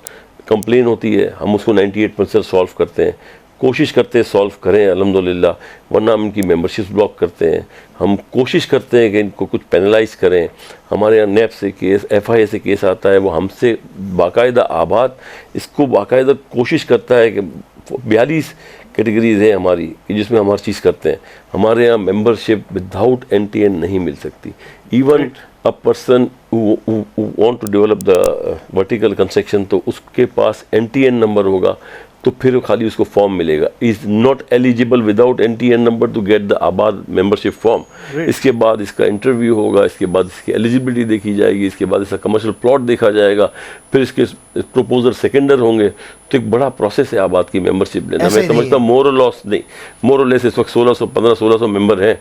कंप्लेन होती है, हम उसको 98% सॉल्व करते हैं, कोशिश करते हैं सॉल्व करें अल्हम्दुलिल्लाह, वरना हम इनकी मेंबरशिप ब्लॉक करते हैं। हम कोशिश करते हैं कि इनको कुछ पेनलाइज करें। हमारे यहाँ नैब से केस, FIA से केस आता है, वो हमसे बाकायदा आबाद इसको बाकायदा कोशिश करता है कि 42 कैटेगरीज हैं हमारी कि जिसमें हम हर चीज़ करते हैं। हमारे यहाँ मेंबरशिप विदाउट NTN नहीं मिल सकती। Even a person want to develop the vertical construction, तो उसके पास NTN नंबर होगा तो फिर खाली उसको फॉर्म मिलेगा। Is not eligible without NTN number to get the ABAD membership form. इसके बाद इसका इंटरव्यू होगा, इसके बाद इसकी एलिजिबिलिटी देखी जाएगी, इसके बाद इसका कमर्शियल प्लॉट देखा जाएगा, फिर इसके प्रपोजर सेकेंडर होंगे। तो एक बड़ा प्रोसेस है आबाद की मेंबरशिप लेना। मैं समझता हूँ मोर और लेस इस वक्त 1500-1600 मेंबर हैं,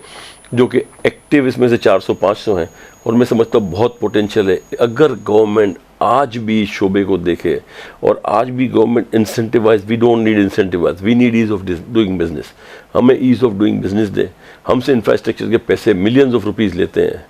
जो कि एक्टिव इसमें से 400-500 हैं, और मैं समझता हूँ बहुत पोटेंशियल है। अगर गवर्नमेंट आज भी इस शोबे को देखे और आज भी government incentivize, we don't need incentivize, we need ease of doing business. हमें ईज ऑफ डूइंग बिजनेस दे। हमसे इंफ्रास्ट्रक्चर के पैसे मिलियंस ऑफ रुपीज़ लेते हैं,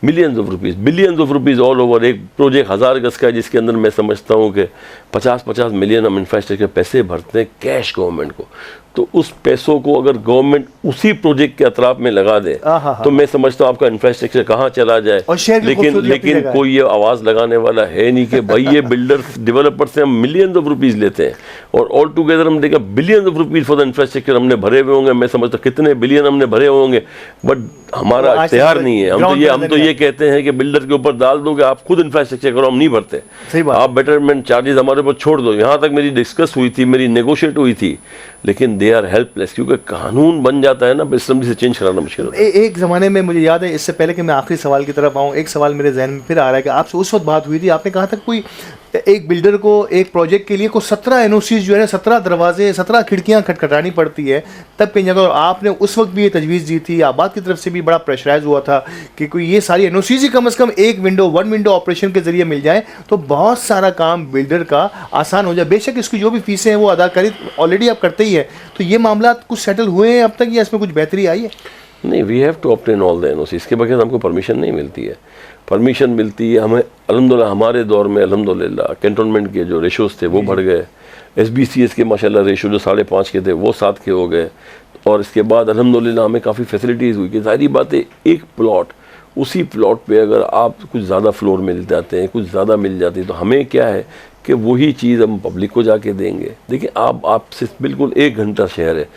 millions of rupees, billions of rupees all over. एक प्रोजेक्ट 1000 गज का है जिसके अंदर मैं समझता हूँ कि 50-50 मिलियन हम इंफ्रास्ट्रक्चर पैसे भरते हैं कैश गवर्नमेंट को। तो उस पैसों को अगर गवर्नमेंट उसी प्रोजेक्ट के अतराफ में लगा दे तो मैं समझता हूँ आपका इंफ्रास्ट्रक्चर कहाँ चला जाए। लेकिन कोई ये आवाज़ लगाने वाला है नहीं कि भाई ये बिल्डर्स डेवलपर से हम मिलियंस ऑफ रुपीज़ लेते हैं और ऑल टुगेदर हम देखा billions of rupees for the infrastructure हमने भरे हुए होंगे। मैं समझता हूँ कितने बिलियन हमने भरे हुए होंगे, बट हमारा इख्तियार नहीं है। हम तो ये कहते हैं कि बिल्डर के ऊपर डाल दो कि आप खुद इंफ्रास्ट्रक्चर करो, हम नहीं भरते। आप बेटरमेंट चार्जेस हमारे ऊपर छोड़ दो। यहाँ तक मेरी डिस्कस हुई थी, मेरी नेगोशिएट हुई थी, लेकिन दे आर हेल्पलेस क्योंकि कानून बन जाता है ना, बिस्लम्बी से चेंज कराना मुश्किल होता है। एक ज़माने में मुझे याद है, इससे पहले कि मैं आखिरी सवाल की तरफ आऊँ, एक सवाल मेरे जहन में फिर आ रहा है कि आपसे उस वक्त बात हुई थी, आपने कहा था कोई एक बिल्डर को एक प्रोजेक्ट के लिए को 17 एनओसी जो है ना, 17 दरवाजे, 17 खिड़कियां खटखटानी पड़ती है तब कहीं जाता। और आपने उस वक्त भी ये तजवीज़ दी थी, आबाद की तरफ से भी बड़ा प्रेशराइज हुआ था कि कोई ये सारी एनओसी ही कम से कम वन विंडो ऑपरेशन के जरिए मिल जाए तो बहुत सारा काम बिल्डर का आसान हो जाए। बेशक इसकी जो भी फीसें हैं वो अदा करी ऑलरेडी आप करते ही है। तो ये मामला कुछ सेटल हुए हैं अब तक या इसमें कुछ बेहतरी आई है? नहीं, we have to obtain all the NOC. इसके बगैर हमको परमिशन नहीं मिलती है। परमिशन मिलती है हमें अल्हम्दुलिल्लाह। हमारे दौर में अल्हम्दुलिल्लाह कैंटोनमेंट के जो रेशोज़ थे वो बढ़ गए। SBCS के माशाल्लाह रेशो जो 5.5 के थे वो 7 के हो गए। और इसके बाद अल्हम्दुलिल्लाह हमें काफ़ी फैसिलिटीज़ हुई कि ज़ाहिर बात है एक प्लॉट, उसी प्लॉट पे अगर आप कुछ ज़्यादा फ्लोर मिल जाते हैं, कुछ ज़्यादा मिल जाती है, तो हमें क्या है कि वही चीज़ हम पब्लिक को जाके देंगे। देखिए आपसे बिल्कुल 1 घंटा शहर है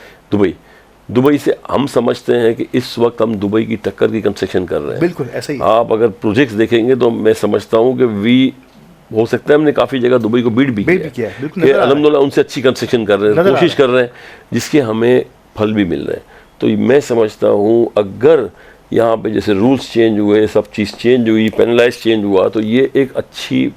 दुबई से हम समझते हैं कि इस वक्त हम दुबई की टक्कर की कंस्ट्रक्शन कर रहे हैं। बिल्कुल ऐसा ही। आप अगर प्रोजेक्ट्स देखेंगे तो मैं समझता हूँ कि हो सकता है हमने काफ़ी जगह दुबई को बीट भी किया है कि अल्हम्दुलिल्लाह उनसे अच्छी कंस्ट्रक्शन कर रहे हैं, कोशिश कर रहे हैं, जिसके हमें फल भी मिल रहे हैं। तो मैं समझता हूँ अगर यहाँ पे जैसे रूल्स चेंज हुए, सब चीज़ चेंज हुई, पेनलाइज चेंज हुआ, तो ये एक अच्छी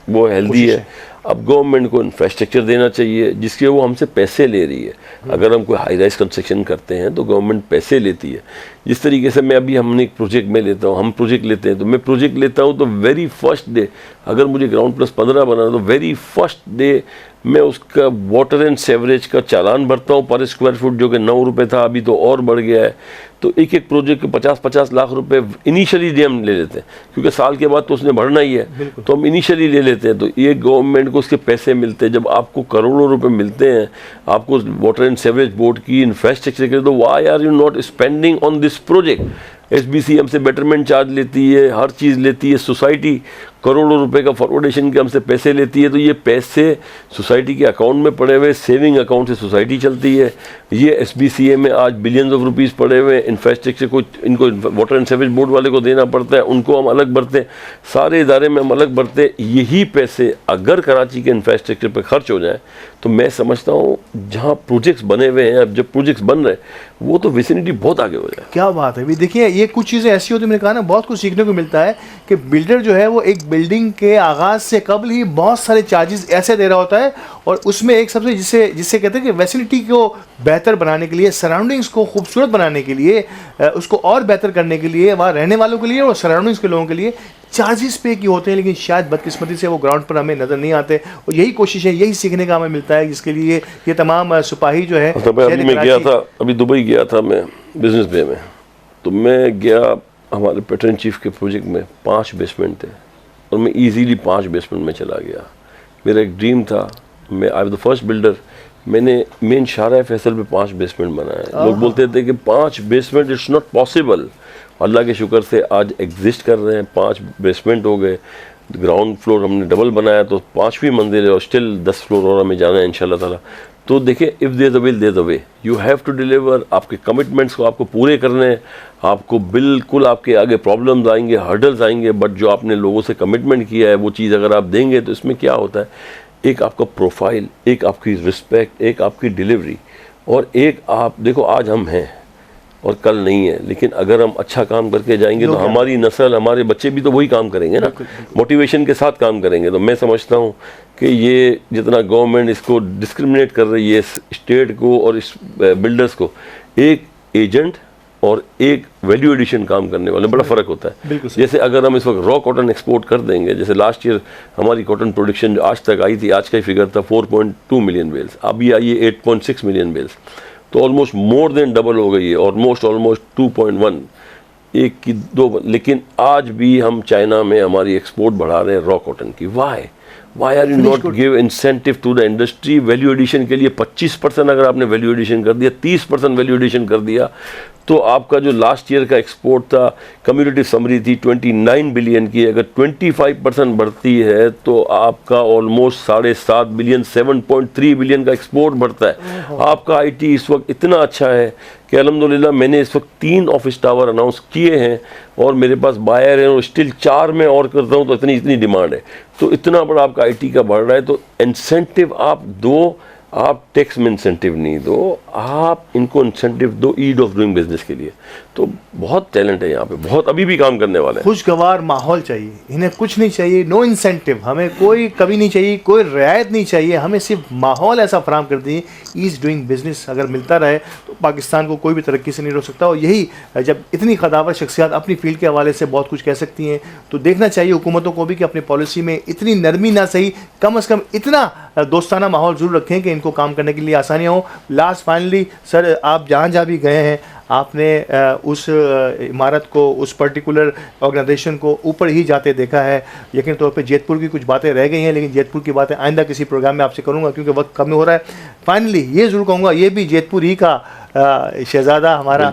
वो हेल्दी है। अब गवर्नमेंट को इंफ्रास्ट्रक्चर देना चाहिए जिसके वो हमसे पैसे ले रही है। अगर हम कोई हाई राइज कंस्ट्रक्शन करते हैं तो गवर्नमेंट पैसे लेती है। जिस तरीके से हमने एक प्रोजेक्ट में लेता हूँ, हम प्रोजेक्ट लेते हैं तो मैं प्रोजेक्ट लेता हूँ तो वेरी फर्स्ट डे अगर मुझे ग्राउंड प्लस 15 बनाना तो वेरी फर्स्ट डे मैं उसका वाटर एंड सेवरेज का चालान भरता हूँ पर स्क्वायर फुट, जो कि 9 रुपये था, अभी तो और बढ़ गया है। तो एक एक प्रोजेक्ट के 50-50 लाख रुपए इनिशियली डे हम ले लेते हैं क्योंकि साल के बाद तो उसने बढ़ना ही है, तो हम इनिशियली ले लेते हैं। तो ये गवर्नमेंट को उसके पैसे मिलते हैं। जब आपको करोड़ों रुपए मिलते हैं आपको वाटर एंड सेवरेज बोर्ड की इंफ्रास्ट्रक्चर के, तो why are you not spending on this project? SBC हमसे बेटरमेंट चार्ज लेती है, हर चीज़ लेती है, सोसाइटी करोड़ों रुपए का फॉरवर्डेशन के हमसे पैसे लेती है। तो ये पैसे सोसाइटी के अकाउंट में पड़े हुए, सेविंग अकाउंट से सोसाइटी चलती है। ये SBCA में आज बिलियंस ऑफ रुपीज़ पड़े हुए, इंफ्रास्ट्रक्चर को इनको वाटर एंड सेवरेज बोर्ड वाले को देना पड़ता है, उनको हम अलग भरते हैं, सारे इदारे में हम अलग भरते हैं। यही पैसे अगर कराची के इंफ्रास्ट्रक्चर पर खर्च हो जाए तो मैं समझता हूँ जहाँ प्रोजेक्ट्स बने हुए हैं, अब जब प्रोजेक्ट्स बन रहे हैं वो तो विसिनिटी बहुत आगे हो जाए। क्या बात है। देखिए ये कुछ चीज़ें ऐसी होती है, मैंने कहा ना बहुत कुछ सीखने को मिलता है कि बिल्डर जो है वो एक बिल्डिंग के आगाज़ से कबल ही बहुत सारे चार्जेस ऐसे दे रहा होता है और उसमें एक सबसे जिससे कहते हैं कि वैसिलिटी को बेहतर बनाने के लिए, सराउंडिंग्स को खूबसूरत बनाने के लिए, उसको और बेहतर करने के लिए वहाँ रहने वालों के लिए और सराउंडिंग्स के लोगों के लिए चार्जेस पे की होते हैं, लेकिन शायद बदकिस्मती से वो ग्राउंड पर हमें नज़र नहीं आते। और यही कोशिश है, यही सीखने का हमें मिलता है, जिसके लिए ये तमाम सिपाही जो है। अभी दुबई गया था मैं बिजनेस डे में, तो मैं गया, हमारे पैटर्न चीफ के प्रोजेक्ट में 5 बेसमेंट थे और मैं इजीली 5 बेसमेंट में चला गया। मेरा एक ड्रीम था, मैं I was the first builder, मैंने मेन शाहरा फैसल पे 5 बेसमेंट बनाए। लोग बोलते थे कि 5 बेसमेंट इट्स नॉट पॉसिबल। अल्लाह के शुक्र से आज एग्जिस्ट कर रहे हैं, 5 बेसमेंट हो गए, ग्राउंड फ्लोर हमने डबल बनाया तो 5वीं मंजिल है और स्टिल 10 फ्लोर और हमें जाना है इंशाल्लाह ताला। तो देखिए, if there the will there the way, you have to deliver. आपके कमिटमेंट्स को आपको पूरे करने हैं। आपको बिल्कुल आपके आगे प्रॉब्लम्स आएंगे, हर्डल्स आएंगे, बट जो आपने लोगों से कमिटमेंट किया है वो चीज़ अगर आप देंगे तो इसमें क्या होता है, एक आपका प्रोफाइल, एक आपकी रिस्पेक्ट, एक आपकी डिलीवरी, और एक आप देखो आज हम हैं और कल नहीं है, लेकिन अगर हम अच्छा काम करके जाएंगे तो हमारी नस्ल, हमारे बच्चे भी तो वही काम करेंगे ना, मोटिवेशन के साथ काम करेंगे। तो मैं समझता हूँ कि ये जितना गवर्नमेंट इसको डिस्क्रिमिनेट कर रही है स्टेट को और इस बिल्डर्स को, एक एजेंट और एक वैल्यू एडिशन काम करने वाले, बड़ा फ़र्क होता है। बिल्कुल सही। जैसे अगर हम इस वक्त रॉ कॉटन एक्सपोर्ट कर देंगे, जैसे लास्ट ईयर हमारी कॉटन प्रोडक्शन जो आज तक आई थी, आज का ही फिगर था 4.2 मिलियन बेल्स, अभी आई है 8.6 मिलियन बेल्स, तो ऑलमोस्ट मोर देन डबल हो गई है, ऑलमोस्ट 2.1, एक की दो। लेकिन आज भी हम चाइना में हमारी एक्सपोर्ट बढ़ा रहे हैं रॉ कॉटन की। Why are you not give incentive to the industry? Value addition के लिए 25% अगर आपने वैल्यू एडिशन कर दिया, 30% वैल्यू एडिशन कर दिया, तो आपका जो लास्ट ईयर का एक्सपोर्ट था, कम्युनिटी समरी थी 29 बिलियन की, अगर 25% बढ़ती है तो आपका ऑलमोस्ट 7.5 बिलियन, 7.3 बिलियन का एक्सपोर्ट बढ़ता है। आपका आईटी इस वक्त इतना अच्छा है कि अल्हम्दुलिल्लाह मैंने इस वक्त 3 ऑफिस टावर अनाउंस किए हैं और मेरे पास बायर हैं और स्टिल 4 में और कर रहा हूँ, तो इतनी डिमांड है। तो इतना बड़ा आपका आईटी का बढ़ रहा है, तो इंसेंटिव आप दो, आप टैक्स में इंसेंटिव नहीं दो, आप इनको इंसेंटिव दो ईज ऑफ डूइंग बिजनेस के लिए। तो बहुत टैलेंट है यहाँ पे, बहुत अभी भी काम करने वाले हैं। खुशगवार माहौल चाहिए, इन्हें कुछ नहीं चाहिए, नो इंसेंटिव, हमें कोई कभी नहीं चाहिए, कोई रियायत नहीं चाहिए, हमें सिर्फ माहौल ऐसा फराहम कर दिए, ईज डूइंग बिजनेस अगर मिलता रहे तो पाकिस्तान को कोई भी तरक्की से नहीं रोक सकता। और यही जब इतनी खदावर शख्सियात अपनी फील्ड के हवाले से बहुत कुछ कह सकती हैं, तो देखना चाहिए हुकूमतों को भी कि अपनी पॉलिसी में इतनी नरमी ना सही, कम अज़ कम इतना दोस्ताना माहौल ज़रूर रखें कि इनको काम करने के लिए आसानियाँ हो। लास्ट फाइनली सर, आप जहाँ भी गए हैं, आपने उस इमारत को, उस पर्टिकुलर ऑर्गेनाइजेशन को ऊपर ही जाते देखा है। यकीन तौर पे जेतपुर की कुछ बातें रह गई हैं, लेकिन जेतपुर की बातें आइंदा किसी प्रोग्राम में आपसे करूंगा क्योंकि वक्त कम हो रहा है। फाइनली ये ज़रूर कहूँगा, ये भी जेतपुर ही का शहजादा हमारा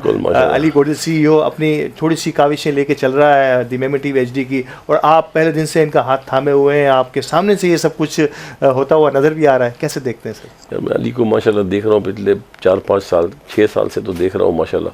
अली गोडिल CEO अपनी थोड़ी सी काविशें लेके चल रहा है दी मेमन टीवी HD की, और आप पहले दिन से इनका हाथ थामे हुए हैं, आपके सामने से ये सब कुछ होता हुआ नज़र भी आ रहा है। कैसे देखते हैं सर? मैं अली को माशाल्लाह देख रहा हूँ पिछले 4-5 साल, 6 साल से तो देख रहा हूँ माशाल्लाह,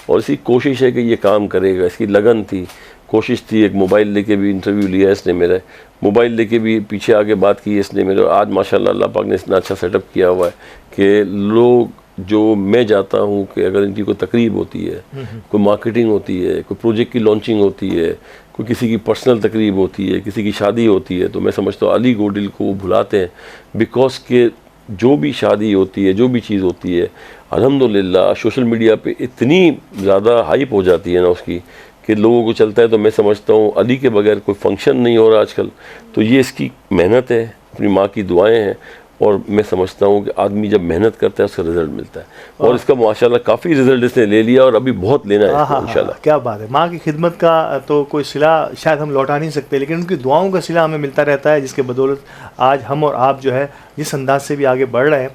और इसी कोशिश है कि ये काम करेगा, इसकी लगन थी, कोशिश थी। एक मोबाइल लेके भी इंटरव्यू लिया इसने मेरा, मोबाइल लेके भी पीछे आके बात की इसने मेरे। आज माशाल्लाह अल्लाह पाक ने इतना अच्छा सेटअप किया हुआ है कि लोग जो मैं जाता हूँ कि अगर इनकी कोई तकरीब होती है, कोई मार्केटिंग होती है, कोई प्रोजेक्ट की लॉन्चिंग होती है, कोई किसी की पर्सनल तकरीब होती है, किसी की शादी होती है, तो मैं समझता हूँ अली गोडिल को वो बुलाते हैं, बिकॉज के जो भी शादी होती है, जो भी चीज़ होती है, अल्हम्दुलिल्लाह सोशल मीडिया पे इतनी ज़्यादा हाइप हो जाती है ना उसकी कि लोगों को चलता है। तो मैं समझता हूँ अली के बगैर कोई फंक्शन नहीं हो रहा आजकल। तो ये इसकी मेहनत है, अपनी माँ की दुआएं हैं, और मैं समझता हूँ कि आदमी जब मेहनत करता है उसका रिजल्ट मिलता है, और इसका माशाल्लाह काफ़ी रिजल्ट इसने ले लिया और अभी बहुत लेना है इंशाल्लाह। क्या बात है, माँ की खिदमत का तो कोई सिला शायद हम लौटा नहीं सकते, लेकिन उनकी दुआओं का सिला हमें मिलता रहता है, जिसके बदौलत आज हम और आप जो है जिस अंदाज से भी आगे बढ़ रहे हैं।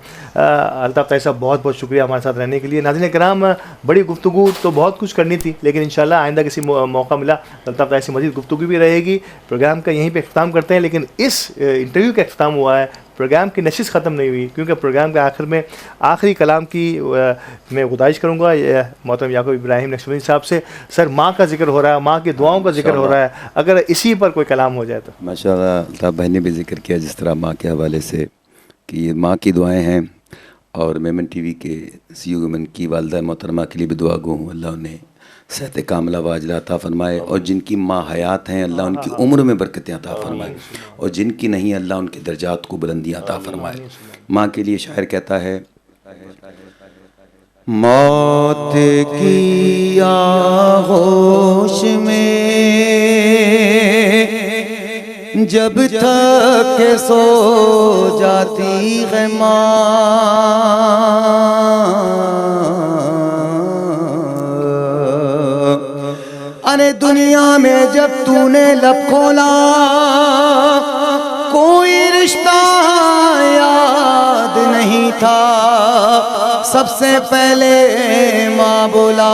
अल्ताफ़ ताई साहब, बहुत बहुत शुक्रिया हमारे साथ रहने के लिए। नाज़रीन किराम, बड़ी गुफ्तगू तो बहुत कुछ करनी थी, लेकिन इंशाल्लाह आइंदा किसी मौका मिला अल्ताफ़ ताई से मज़ीद गुफ्तगू भी रहेगी। प्रोग्राम का यहीं पे इख्तिताम करते हैं, लेकिन इस इंटरव्यू का इख्तिताम हुआ है, प्रोग्राम की नशिश ख़त्म नहीं हुई, क्योंकि प्रोग्राम के आखिर में आखिरी कलाम की मैं गुजारिश करूँगा मोहतरम याकूब इब्राहिम नक्शबंदी साहब से। सर, माँ का जिक्र हो रहा है, माँ की दुआओं का जिक्र हो रहा है, अगर इसी पर कोई कलाम हो जाए तो। माशाल्लाह, अल्ताफ़ भाई ने भी जिक्र किया जिस तरह माँ के हवाले से कि ये माँ की दुआएं हैं, और मेमन टीवी के CEO मेमन की वालदा मोहतरमा के लिए भी दुआ गो हूँ, अल्लाह उन्हें सेहत कामिला वाजिला अता फरमाए, और जिनकी माँ हयात हैं अल्लाह उनकी उम्र में बरकतें अता फरमाए, और जिनकी नहीं अल्लाह उनके दर्जात को बुलंदियाँ अता फरमाए। माँ के लिए शायर कहता है, मौत की आगोश में जब थक के सो जाती है माँ, अरे दुनिया में जब तूने लब खोला कोई रिश्ता याद नहीं था, सबसे पहले माँ बोला,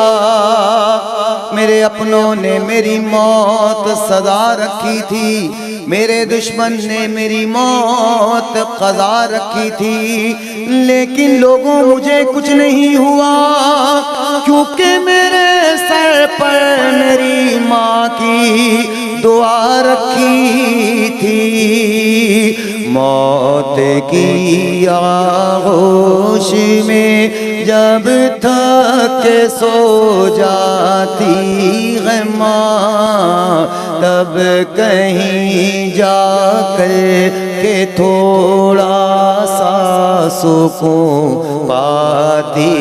मेरे अपनों ने मेरी मौत सदा रखी थी, मेरे दुश्मन ने मेरी मौत क़ज़ा रखी थी, लेकिन लोगों मुझे कुछ नहीं हुआ, क्योंकि मेरे सर पर मेरी माँ की दुआ रखी थी। मौत की आगोश में जब थक के सो जाती है माँ, तब कहीं जाकर के थोड़ा सा सुकून पाती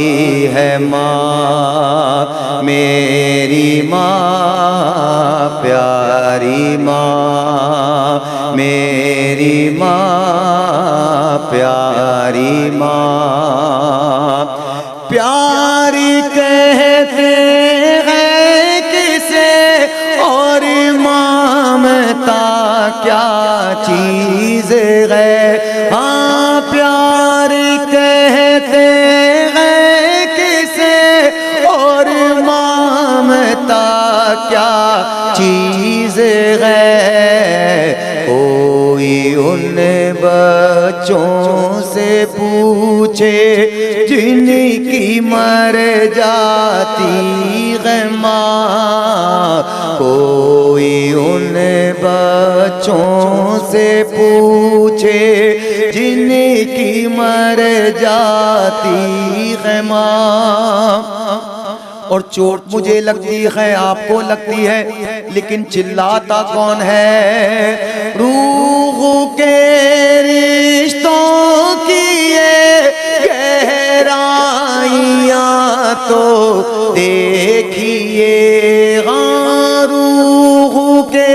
है माँ, मेरी माँ प्यारी माँ, मेरी माँ प्यारी माँ। प्यारी कहते हैं किसे और ममता क्या चीज़ है। हाँ प्यारी कहते हैं किसे और ममता क्या चीज़ है। कोई उन बच्चों से पूछे जिनकी मर जाती है माँ, कोई उन बच्चों से पूछे जिनकी मर जाती है माँ। और चोट मुझे लगती है, आपको लगती है, लेकिन चिल्लाता कौन है। रूह के रिश्तों की ये गहराइयाँ तो देखिए। हाँ रूह के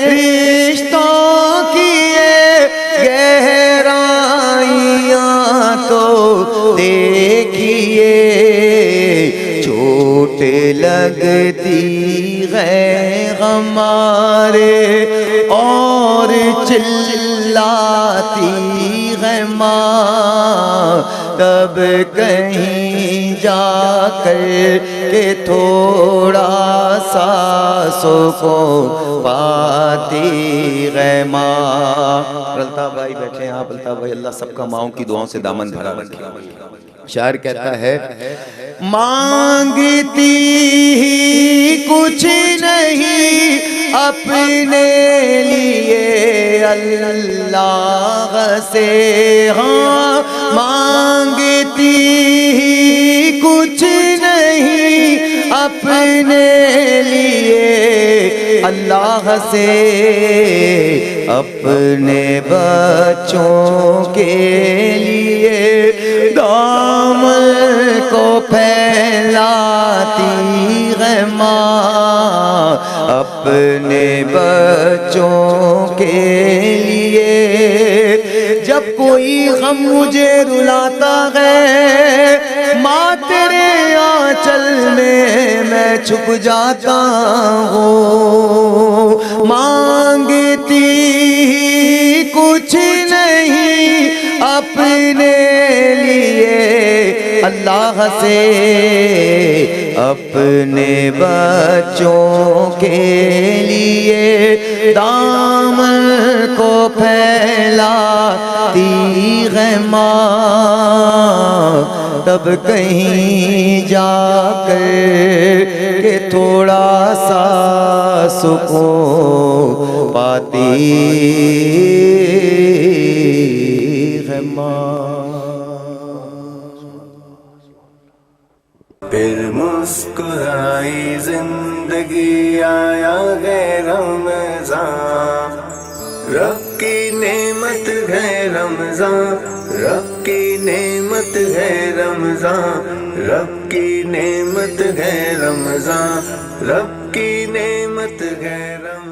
रिश्तों की ये गहराइयाँ तो देखिए। चोट लगती है हमारे और चिल्लाती है माँ, तब कहीं जाकर के थोड़ा सा सुकून पाती है माँ। अल्ताफ भाई बैठे हैं आप, अल्ताफ भाई, अल्लाह सबका माँओं की दुआओं से दामन भरा रखे। शायर कहता है, मांगती ही कुछ नहीं अपने लिए अल्लाह से। हाँ मांगती ही कुछ नहीं अपने लिए अल्लाह से, अपने बच्चों के लिए दामन को फैलाती है माँ, अपने बच्चों के लिए। जब कोई गम मुझे रुलाता है माँ तेरे आंचल में मैं छुप जाता हूँ। मांगती कुछ नहीं अपने लिए अल्लाह से, अपने बच्चों के लिए दामन को फैलाती है माँ, तब कहीं जाकर के थोड़ा सा सुकून पाती है माँ। फिर मुस्कुराई जिंदगी, आया है रमज़ान, रब की नेमत है रमज़ान, रब की नेमत है रमज़ान, रब की नेमत है रमज़ान, रब की नेमत है रमज़ान।